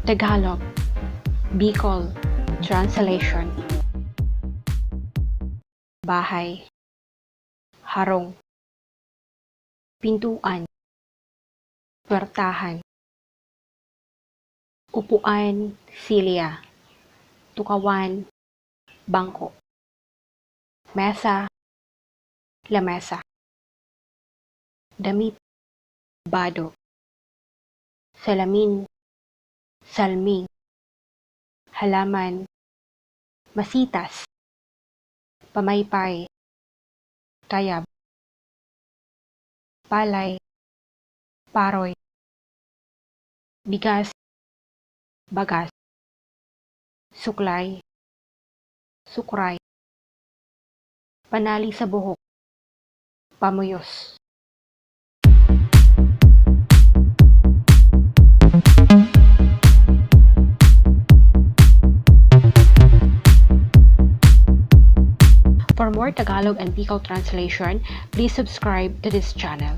Tagalog, Bicol, Translation. Bahay, harong, pintuan, puwertahan, upuan, silya, tukawan, bangko, mesa, lamesa, damit, bado, salamin, salming, halaman, masitas, pamaypay, tayab, palay, paroy, bigas, bagas, suklay, sukray, panali sa buhok, pamuyos. For more Tagalog and Bicol translation, please subscribe to this channel.